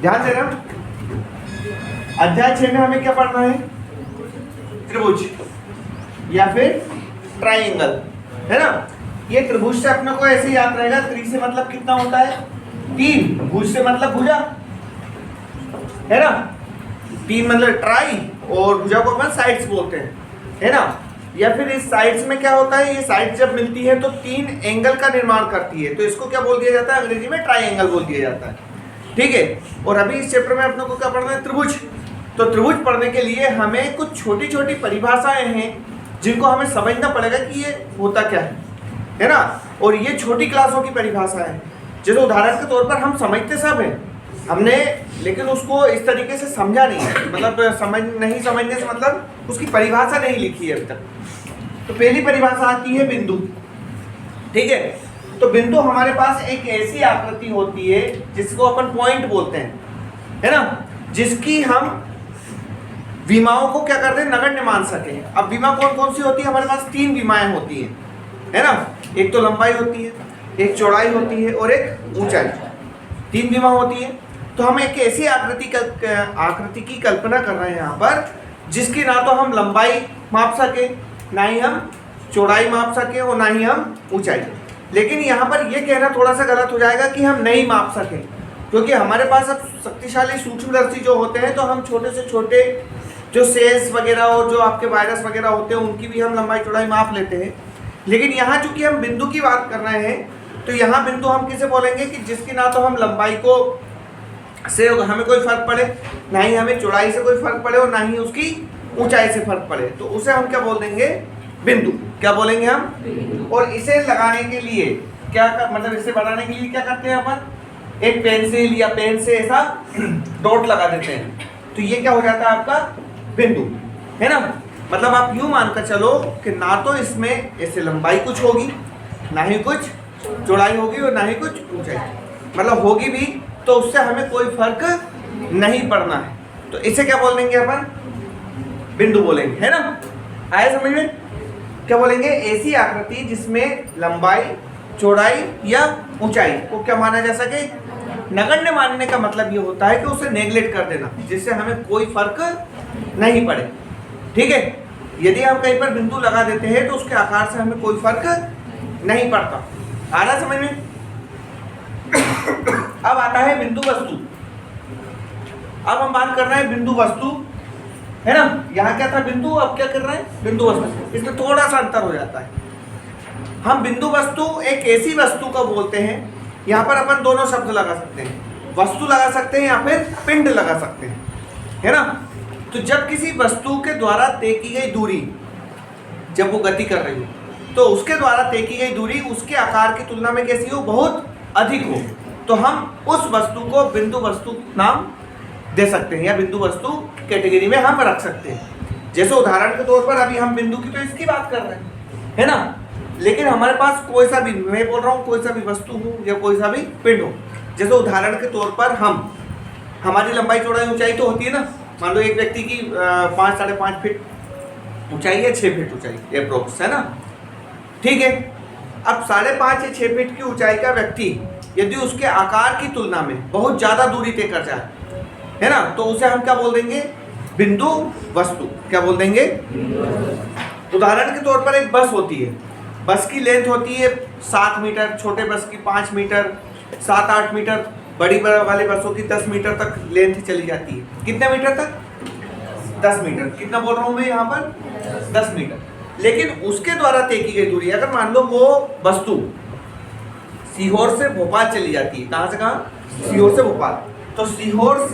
ध्यान देना, अध्याय 6 में हमें क्या पढ़ना है? त्रिभुज या फिर ट्राइंगल, है ना। ये त्रिभुज से अपने को ऐसे याद रहेगा, त्रि से मतलब कितना होता है? 3, भुज से मतलब भुजा, है ना। 3 मतलब ट्राई, और भुजा को अपन साइड्स बोलते हैं, है ना। या फिर इस साइड्स में क्या होता है, ये साइड जब मिलती है तो 3 एंगल का निर्माण करती है, तो इसको क्या बोल दिया जाता है? अंग्रेजी में ट्राइंगल बोल दिया जाता है, ठीक है। और अभी इस चैप्टर में अपने को क्या पढ़ना है? त्रिभुज। तो त्रिभुज पढ़ने के लिए हमें कुछ छोटी छोटी परिभाषाएं हैं जिनको हमें समझना पड़ेगा कि ये होता क्या है ना। और ये छोटी क्लासों की परिभाषा है, जैसे उदाहरण के तौर पर हम समझते सब हैं हमने, लेकिन उसको इस तरीके से समझा नहीं है, मतलब समझने से मतलब उसकी परिभाषा नहीं लिखी है अभी तक। तो पहली परिभाषा आती है बिंदु, ठीक है। तो बिंदु हमारे पास एक ऐसी आकृति होती है जिसको अपन पॉइंट बोलते हैं, है ना, जिसकी हम विमाओं को क्या करते हैं? नगण्य मान सके। अब विमा कौन कौन सी होती है? हमारे पास 3 विमाएं होती हैं, है ना। एक तो लंबाई होती है, एक चौड़ाई होती है और एक ऊंचाई, 3 विमा होती है। तो हम एक ऐसी आकृति की कल्पना कर रहे हैं यहाँ पर जिसकी ना तो हम लंबाई माप सके, ना ही हम चौड़ाई माप सके और ना ही हम ऊंचाई। लेकिन यहाँ पर यह कहना थोड़ा सा गलत हो जाएगा कि हम नहीं माप सके, क्योंकि हमारे पास अब शक्तिशाली सूक्ष्मदर्शी जो होते हैं, तो हम छोटे से छोटे जो सेल्स वगैरह और जो आपके वायरस वगैरह होते हैं उनकी भी हम लंबाई चौड़ाई माप लेते हैं। लेकिन यहाँ चूंकि हम बिंदु की बात कर रहे हैं, तो यहाँ बिंदु हम किसे बोलेंगे कि जिसकी ना तो हम लंबाई को से हमें कोई फर्क पड़े, ना ही हमें चौड़ाई से कोई फर्क पड़े और ना ही उसकी ऊंचाई से फर्क पड़े, तो उसे हम क्या बोल देंगे? बिंदु। क्या बोलेंगे हम? और इसे लगाने के लिए मतलब इसे बनाने के लिए क्या करते हैं अपन? एक पेंसिल या पेन से ऐसा डॉट लगा देते हैं, तो ये क्या हो जाता है? आपका बिंदु, है ना। मतलब आप यूं मानकर चलो कि ना तो इसमें ऐसे लंबाई कुछ होगी, ना ही कुछ चौड़ाई होगी और ना ही कुछ ऊंचाई, मतलब होगी भी तो उससे हमें कोई फर्क नहीं पड़ना है, तो इसे क्या बोल देंगे अपन? बिंदु बोलेंगे, है ना। आया समझ में? क्या बोलेंगे? ऐसी आकृति जिसमें लंबाई, चौड़ाई या ऊंचाई को क्या माना जा सके? नगण्य मानने का मतलब ये होता है कि उसे नेग्लेक्ट कर देना, जिससे हमें कोई फर्क नहीं पड़े, ठीक है। यदि हम कहीं पर बिंदु लगा देते हैं तो उसके आकार से हमें कोई फर्क नहीं पड़ता। आ रहा समझ में? अब आता है बिंदु वस्तु। अब हम बात कर रहे हैं बिंदु वस्तु, है ना। यहाँ क्या था? बिंदु, अब क्या कर रहे हैं? बिंदु वस्तु। इसमें थोड़ा सा अंतर हो जाता है। हम बिंदु वस्तु एक ऐसी वस्तु को बोलते हैं, यहाँ पर अपन दोनों शब्द लगा सकते हैं, वस्तु लगा सकते हैं या फिर पिंड लगा सकते हैं, है ना। तो जब किसी वस्तु के द्वारा तय की गई दूरी, जब वो गति कर रही हो, तो उसके द्वारा तय की गई दूरी उसके आकार की तुलना में कैसी हो? बहुत अधिक हो, तो हम उस वस्तु को बिंदु वस्तु नाम दे सकते हैं या बिंदु वस्तु कैटेगरी में हम रख सकते हैं। जैसे उदाहरण के तौर पर अभी हम बिंदु की तो इसकी बात कर रहे हैं, है ना। लेकिन हमारे पास कोई सा भी, मैं बोल रहा हूँ कोई सा भी वस्तु हो या कोई सा भी पिंड हो, जैसे उदाहरण के तौर पर हमारी लंबाई चौड़ाई ऊंचाई तो होती है ना। मान लो एक व्यक्ति की 5 साढ़े 5 फीट ऊंचाई है, 6 फीट ऊंचाई अप्रोक्स, है ना, ठीक है। अब 5.5 या 6 फीट की ऊंचाई का व्यक्ति यदि उसके आकार की तुलना में बहुत ज्यादा दूरी तय कर जाए, है ना, तो उसे हम क्या बोल देंगे? बिंदु वस्तु। क्या बोल देंगे? उदाहरण के तौर पर एक बस होती है, बस की लेंथ होती है 7 मीटर, छोटे बस की 5 मीटर, 7-8 मीटर, बड़ी वाली बसों की 10 मीटर तक लेंथ चली जाती है। कितने मीटर तक? 10 मीटर। कितना बोल रहा हूँ मैं यहाँ पर? 10 मीटर। लेकिन उसके द्वारा तय की गई दूरी, अगर मान लो वो वस्तु सीहोर से भोपाल चली जाती है, कहाँ से कहाँ? सीहोर से भोपाल। तो सीहोर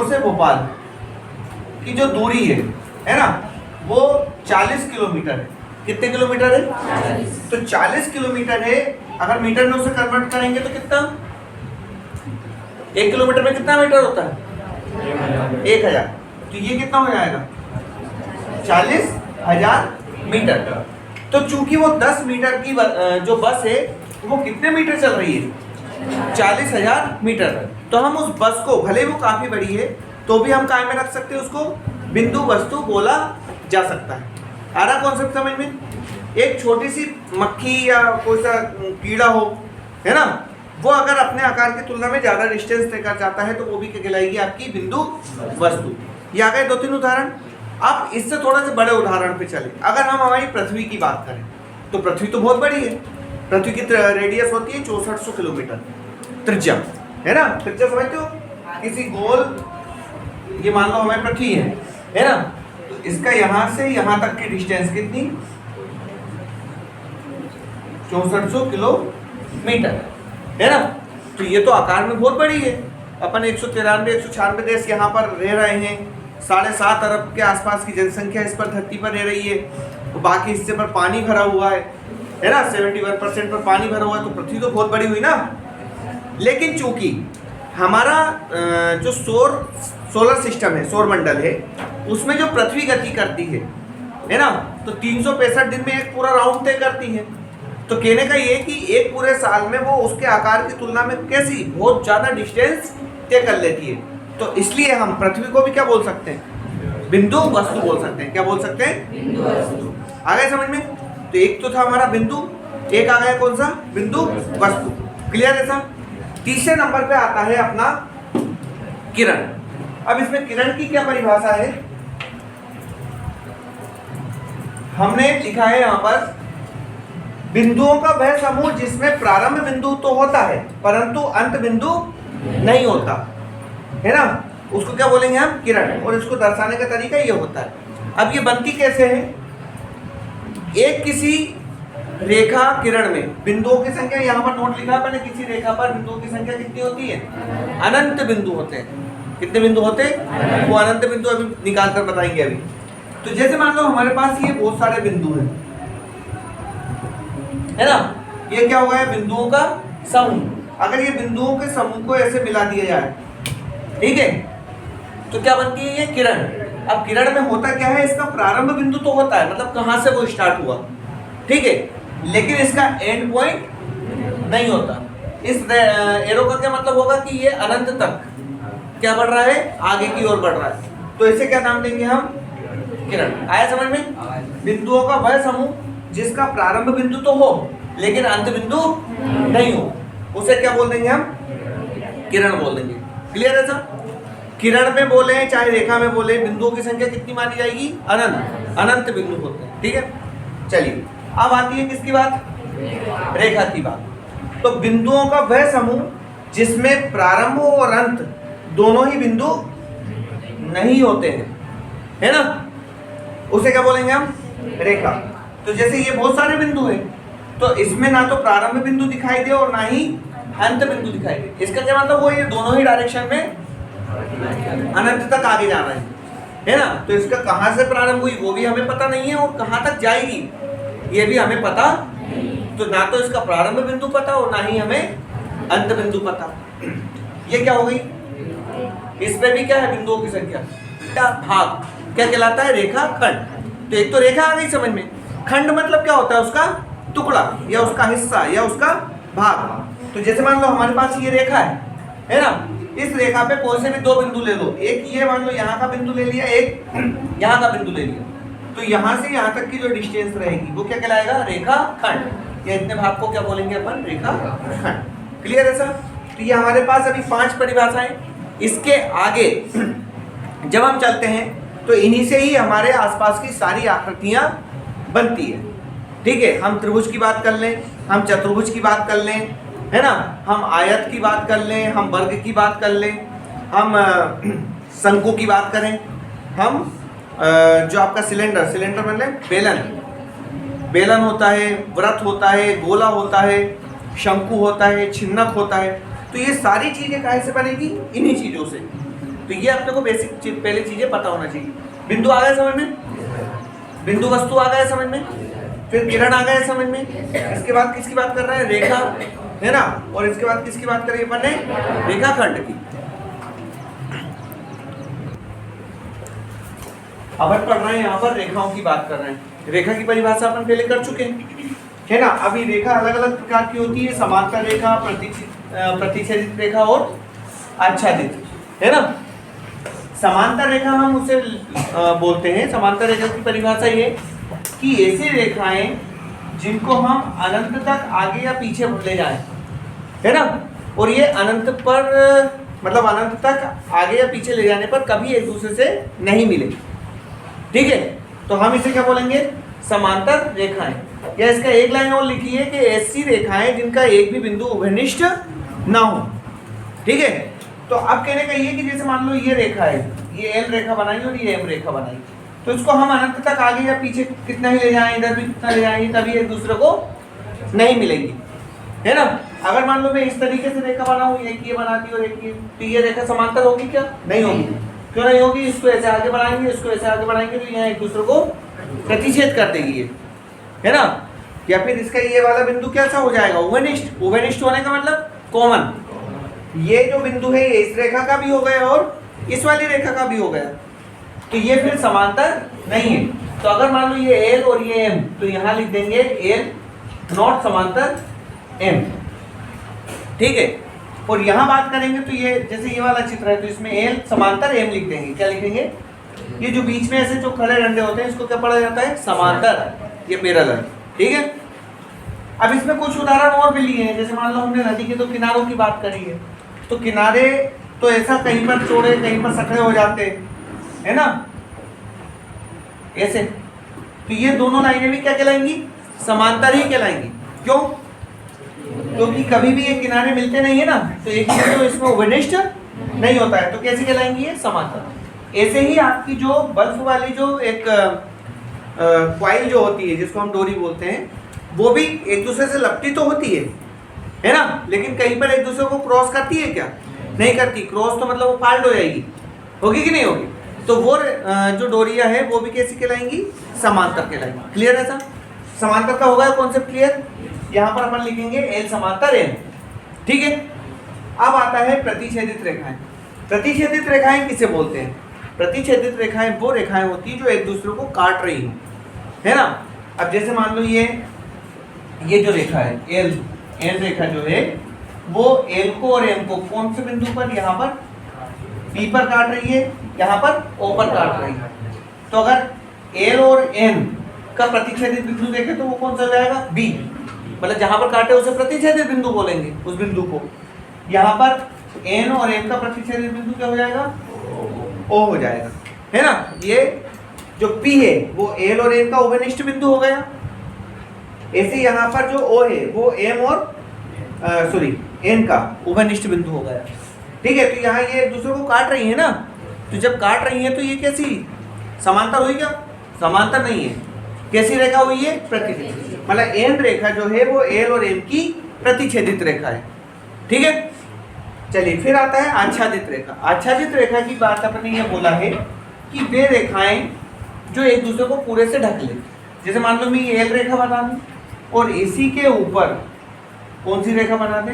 से भोपाल की जो दूरी है ना, वो 40 किलोमीटर है। कितने किलोमीटर है? 40। तो 40 किलोमीटर है, अगर मीटर में उसे कन्वर्ट करेंगे तो कितना? 1 किलोमीटर में कितना मीटर होता है? 1000। तो ये कितना हो जाएगा? 40,000 मीटर। तो चूंकि वो 10 मीटर की जो बस है वो कितने मीटर चल रही है? 40,000 मीटर। तो हम उस बस को, भले वो काफी बड़ी है, तो भी हम काय में रख सकते हैं, उसको बिंदु वस्तु बोला जा सकता है। आ रहा कॉन्सेप्ट समझ में? एक छोटी सी मक्खी या कोई सा कीड़ा हो, है ना, वो अगर अपने आकार की तुलना में ज्यादा डिस्टेंस तय कर जाता है तो वो भी क्या कहलाएगी, आपकी बिंदु वस्तु। ये आ गए 2-3 उदाहरण। अब इससे थोड़ा से बड़े उदाहरण पे चले। अगर हम हमारी पृथ्वी की बात करें तो पृथ्वी तो बहुत बड़ी है। पृथ्वी की रेडियस होती है 6400 किलोमीटर त्रिज्या, है ना। त्रिज्या समझते हो, किसी गोल, ये मान लो हमारी पृथ्वी है ना, तो इसका यहां से यहां तक की डिस्टेंस कितनी, 6400 किलोमीटर, है ना। तो ये तो आकार में बहुत बड़ी है। अपन 193-196 देश यहाँ पर रह रहे हैं, 7.5 अरब के आसपास की जनसंख्या इस पर धरती पर रह रही है, तो बाकी हिस्से पर पानी भरा हुआ है ना, 71% पर पानी भरा हुआ है, तो पृथ्वी तो बहुत बड़ी हुई ना। लेकिन चूंकि हमारा जो सोलर सिस्टम है, सौर मंडल है, उसमें जो पृथ्वी गति करती है ना, तो 365 दिन में एक पूरा राउंड तय करती है। तो कहने का ये कि एक पूरे साल में वो उसके आकार की तुलना में कैसी बहुत ज्यादा डिस्टेंस तय कर लेती है। तो इसलिए हम पृथ्वी को भी क्या बोल सकते हैं, बिंदु वस्तु बोल सकते हैं। क्या बोल सकते हैं, बिंदु वस्तु। आ गए समझ में। तो एक तो था हमारा बिंदु, एक आ गया कौन सा, बिंदु वस्तु। क्लियर है सर। तीसरे नंबर पे आता है अपना किरण। अब इसमें किरण की क्या परिभाषा है, हमने लिखा है यहां पर, बिंदुओं का वह समूह जिसमें प्रारंभ बिंदु तो होता है परंतु अंत बिंदु नहीं होता, है ना, उसको क्या बोलेंगे हम, किरण। और इसको दर्शाने का तरीका ये होता है। अब ये बनती कैसे है, एक किसी रेखा किरण में बिंदुओं की संख्या, यहाँ पर नोट लिखा है मैंने, किसी रेखा पर बिंदुओं की संख्या कितनी होती है, अनंत बिंदु होते हैं। कितने बिंदु होते हैं, वो अनंत बिंदु अभी निकाल कर बताएंगे अभी। तो जैसे मान लो हमारे पास ये बहुत सारे बिंदु हैं, है ना, ये क्या होगा, बिंदुओं का समूह। अगर ये बिंदुओं के समूह को ऐसे मिला दिया जाए, ठीक है, तो क्या बनती है ये किरण। अब किरण में होता क्या है, इसका प्रारंभ बिंदु तो होता है, मतलब कहां से वो स्टार्ट हुआ, ठीक है, लेकिन इसका एंड पॉइंट नहीं होता। इस एरो का क्या मतलब होगा कि ये अनंत तक क्या बढ़ रहा है, आगे की ओर बढ़ रहा है। तो इसे क्या नाम देंगे हम, किरण। आया समझ में। बिंदुओं का वह समूह जिसका प्रारंभ बिंदु तो हो लेकिन अंत बिंदु नहीं हो, उसे क्या बोल देंगे हम, किरण बोल देंगे। क्लियर है सर। किरण में बोले चाहे रेखा में बोले, बिंदुओं की संख्या कितनी मानी जाएगी, अनंत। अनंत बिंदु होते हैं, ठीक है। चलिए अब आती है किसकी बात, रेखा की बात। तो बिंदुओं का वह समूह जिसमें प्रारंभ और अंत दोनों ही बिंदु नहीं होते हैं, है ना, उसे क्या बोलेंगे हम, रेखा। तो जैसे ये बहुत सारे बिंदु हैं, तो इसमें ना तो प्रारंभ बिंदु दिखाई दे और ना ही अंत बिंदु दिखाई दे। इसका क्या मतलब, वो ये दोनों ही डायरेक्शन में अनंत तक आगे जा रहे हैं, है ना। तो इसका कहां से प्रारंभ हुई वो भी हमें पता नहीं है, और कहां तक जाएगी ये भी हमें पता। तो ना तो इसका प्रारंभ बिंदु पता और ना ही हमें अंत बिंदु पता। ये क्या हो गई, इसमें भी क्या है, बिंदुओं की संख्या का भाग क्या कहलाता है, रेखा खंड। तो एक तो रेखा आ गई समझ में, खंड मतलब क्या होता है, उसका टुकड़ा या उसका हिस्सा या उसका भाग। तो जैसे मान लो हमारे पास ये रेखा है ना, इस रेखा पे कोई से भी दो बिंदु ले लो, एक ये मान लो यहाँ का बिंदु ले लिया, एक यहाँ का बिंदु ले लिया, तो यहाँ से यहाँ तक की जो डिस्टेंस रहेगी वो क्या कहलाएगा, रेखा खंड। या इतने भाग को क्या बोलेंगे अपन, रेखा खंड। क्लियर है सर। तो ये हमारे पास अभी 5 परिभाषाएं। इसके आगे जब हम चलते हैं तो इन्हीं से ही हमारे आसपास की सारी आकृतियां बनती है, ठीक है। हम त्रिभुज की बात कर लें, हम चतुर्भुज की बात कर लें, है ना, हम आयत की बात कर लें, हम वर्ग की बात कर लें, हम शंकु की बात करें, हम जो आपका सिलेंडर मतलब बेलन होता है, वृत्त होता है, गोला होता है, शंकु होता है, छिन्नक होता है। तो ये सारी चीजें काहे से बनेगी, इन्हीं चीजों से। तो ये अपने को बेसिक पहले चीजें पता होना चाहिए। बिंदु आ गए समझ में, बिंदु वस्तु आ गए समझ में, फिर किरण आ गए समझ में। इसके बाद किसकी बात कर रहे हैं, रेखा, है ना, और इसके बाद किसकी बात करेंगे अपन ने, रेखा खंड की। अब पढ़ रहे हैं यहाँ पर रेखाओं की बात कर रहे हैं। रेखा की परिभाषा अपन पहले कर चुके हैं, है ना। अभी रेखा अलग अलग प्रकार की होती है, समांतर रेखा, प्रतिच्छेदित रेखा और आच्छादित, है ना। समांतर रेखा हम उसे बोलते हैं। समांतर रेखा की परिभाषा ये कि ऐसी रेखाएं जिनको हम अनंत तक आगे या पीछे ले जाएं, है ना, और ये अनंत पर मतलब अनंत तक आगे या पीछे ले जाने पर कभी एक दूसरे से नहीं मिले। ठीक है, तो हम इसे क्या बोलेंगे, समांतर रेखाएं। या इसका एक लाइन और लिखिए कि ऐसी रेखाएं जिनका एक भी बिंदु उभयनिष्ठ ना हो। ठीक है, तो अब कहने का ये कि जैसे मान लो ये रेखा है, ये एल रेखा बनाई और ये एम रेखा बनाई, तो इसको हम अनंत तक आगे या पीछे कितना ही ले जाएं, इधर भी कितना ले जाएंगे, कभी एक दूसरे को नहीं मिलेंगी, है ना। अगर मान लो मैं इस तरीके से रेखा बनाऊं, एक ये बनाती और एक ये, तो ये रेखा समांतर होगी क्या, नहीं होगी। क्यों नहीं होगी, इसको ऐसे आगे बढ़ाएंगे, इसको ऐसे आगे बढ़ाएंगे, तो यहाँ एक दूसरे को प्रतिच्छेद कर देगी ये, है ना। या फिर इसका ये वाला बिंदु कैसा हो जाएगा, उभयनिष्ठ। उभयनिष्ठ होने का मतलब कॉमन, ये जो बिंदु है ये इस रेखा का भी हो गया और इस वाली रेखा का भी हो गया, तो ये फिर समांतर नहीं है। तो अगर मान लो ये एल और ये एम, तो यहाँ लिख देंगे एल नॉट समांतर एम। ठीक है, और यहाँ बात करेंगे तो ये जैसे ये वाला चित्र है, तो इसमें एल समांतर एम लिख देंगे। क्या लिखेंगे, ये जो बीच में ऐसे जो खड़े डंडे होते हैं इसको क्या पढ़ा जाता है, समांतर, ये पैरेलल। ठीक है, अब इसमें कुछ उदाहरण और भी लिए हैं। जैसे मान लो हमने नदी के दो किनारों की बात करी है, तो किनारे तो ऐसा कहीं पर चौड़े कहीं पर सकड़े हो जाते हैं, है ना, ऐसे। तो ये दोनों लाइनें भी क्या कहलाएंगी, समांतर ही कहलाएंगी। क्यों, क्योंकि कभी भी ये किनारे मिलते नहीं है ना, तो एक ही तो इसमें उभयनिष्ठ नहीं होता है, तो कैसे कहलाएंगी ये, समांतर। ऐसे ही आपकी जो बल्ब वाली जो एक कॉइल जो होती है, जिसको हम डोरी बोलते हैं, वो भी एक दूसरे से लपटी तो होती है ना, लेकिन कहीं पर एक दूसरे को क्रॉस करती है क्या, नहीं करती। क्रॉस तो मतलब वो फाल्ट हो जाएगी, होगी कि नहीं होगी। तो वो जो डोरियां है वो भी कैसी कहलाएंगी, समांतर कहलाएंगी। क्लियर है सर, समांतर का होगा कॉन्सेप्ट क्लियर। यहाँ पर अपन लिखेंगे एल समांतर एम। ठीक है, अब आता है प्रतिच्छेदित रेखाएं। प्रतिच्छेदित रेखाएं किसे बोलते हैं, प्रतिच्छेदित रेखाएं वो रेखाएं होती है जो एक दूसरे को काट रही हो, है ना। अब जैसे मान लो ये जो रेखा है एल, एल रेखा जो है वो एल को और एम को कौन से बिंदु पर, यहाँ पर पी पर काट रही है, यहाँ पर ओ पर काट रही है। तो अगर एल और एन का प्रतिच्छेदित बिंदु देखें तो वो कौन सा हो जाएगा, बी, मतलब जहां पर काटे उसे प्रतिच्छेदित बिंदु बोलेंगे उस बिंदु को। यहाँ पर एन और एम का प्रतिच्छेदित बिंदु क्या हो जाएगा, ओ हो जाएगा, है ना। ये जो पी है वो एल और एन का उभयनिष्ठ बिंदु हो गया। ऐसे यहाँ पर जो ओ है वो एम और एन का उभयनिष्ठ बिंदु हो गया। ठीक है, तो यहाँ ये एक दूसरे को काट रही है ना, तो जब काट रही है तो ये कैसी समांतर हुई क्या, समांतर नहीं है। कैसी रेखा हुई है, प्रतिच्छेदित, मतलब एन रेखा जो है वो एल और एम की प्रतिच्छेदित रेखा है। ठीक है, चलिए फिर आता है आच्छादित रेखा। आच्छादित रेखा की बात अपने ये बोला है कि वे रेखाएं जो एक दूसरे को पूरे से ढक ले। जैसे मान लो मैं ये एल रेखा बना दूं और इसी के ऊपर कौन सी रेखा बना दें,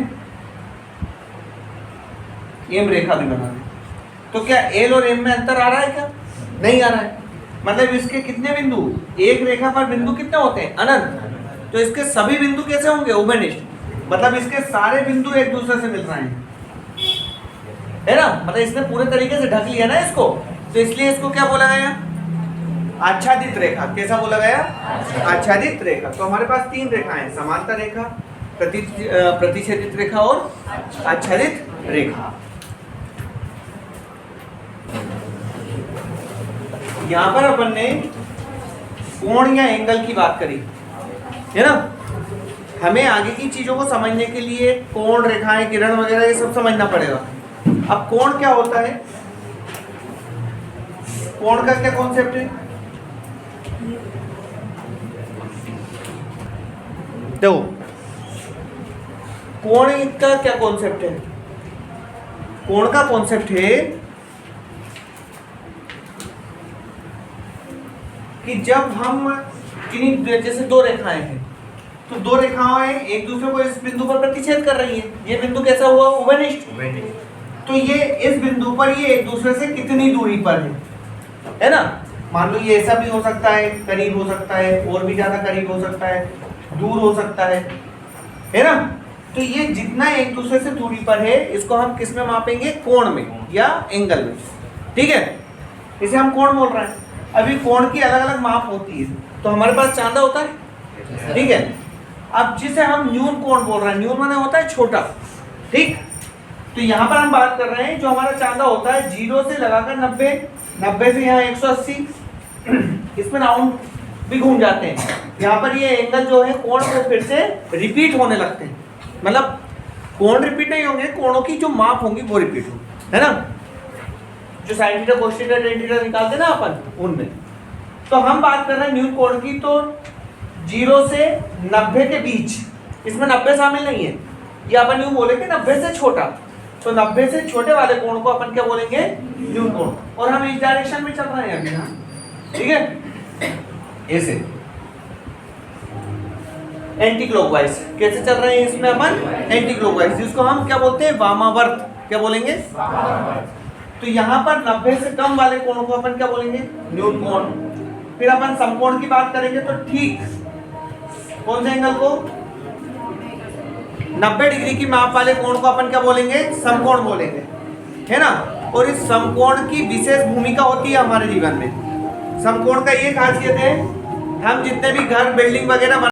एम रेखा भी बना दें, तो क्या एल और एम में अंतर आ रहा है क्या, नहीं आ रहा है। मतलब इसके कितने बिंदु, एक रेखा पर बिंदु कितने होते हैं, अनंत। तो इसके सभी बिंदु कैसे होंगे, उभयनिष्ठ, मतलब इसके सारे बिंदु एक दूसरे से मिल रहे हैं, है ना। मतलब इसने पूरे तरीके से ढक लिया ना इसको, तो इसलिए इसको क्या बोला गया, आच्छादित रेखा। कैसा बोला गया, आच्छादित रेखा। तो हमारे पास तीन रेखाएं, समांतर रेखा, प्रतिच्छेदित रेखा और आच्छादित रेखा। यहाँ पर अपन ने कोण या एंगल की बात करी, है ना। हमें आगे की चीजों को समझने के लिए कोण, रेखाएं, किरण वगैरह ये सब समझना पड़ेगा। अब कोण क्या होता है, कोण का क्या कॉन्सेप्ट है, देखो कोण का क्या कॉन्सेप्ट है, कोण का कॉन्सेप्ट है कि जब हम किन्हीं, जैसे दो रेखाएं हैं, तो दो रेखाएं एक दूसरे को इस बिंदु पर प्रतिच्छेद कर रही है। ये बिंदु कैसा हुआ, उभयनिष्ठ। तो ये इस बिंदु पर ये एक दूसरे से कितनी दूरी पर है ना। मान लो ये ऐसा भी हो सकता है, करीब हो सकता है, और भी ज्यादा करीब हो सकता है, दूर हो सकता है ना। तो ये जितना एक दूसरे से दूरी पर है इसको हम किस में मापेंगे, कोण में या एंगल में। ठीक है, इसे हम कोण बोल रहे हैं। अभी कोण की अलग अलग माप होती है, तो हमारे पास चांदा होता है, ठीक है। अब जिसे हम न्यून कोण बोल रहे हैं, न्यून माने होता है छोटा, ठीक। तो यहाँ पर हम बात कर रहे हैं जो हमारा चांदा होता है 0 से लगाकर 90, 90 से यहाँ 180, इसमें राउंड भी घूम जाते हैं। यहाँ पर ये एंगल जो है कोण को फिर से रिपीट होने लगते हैं, मतलब कोण रिपीट नहीं होंगे, कोणों की जो माप होंगी वो रिपीट होंगी, है ना। जो sine theta cos theta tan theta निकालते हैं ना अपन, उनमें। तो हम बात कर रहे हैं न्यून कोण की, तो 0 से 90 के बीच, इसमें 90 शामिल नहीं है, ये अपन यूं बोलेंगे 90 से छोटा। तो 90 से छोटे वाले कोण को अपन क्या बोलेंगे, न्यून कोण। और हम इस डायरेक्शन में चल रहे हैं अभी, ठीक है, ऐसे एंटी क्लॉकवाइज। कैसे चल रहे हैं इसमें अपन, एंटी क्लॉकवाइज, जिसको हम क्या बोलते हैं, वामावर्त। क्या बोलेंगे, तो यहाँ पर 90 से कम वाले कोणों को अपन क्या बोलेंगे, न्यून कोण। फिर अपन समकोण की बात करेंगे तो ठीक कौन से एंगल को, 90 डिग्री की माप वाले कोण को अपन क्या बोलेंगे, समकोण बोलेंगे, है ना। और इस समकोण की विशेष भूमिका होती है हमारे जीवन में। समकोण का ये खासियत है, हम जितने भी घर बिल्डिंग वगैरह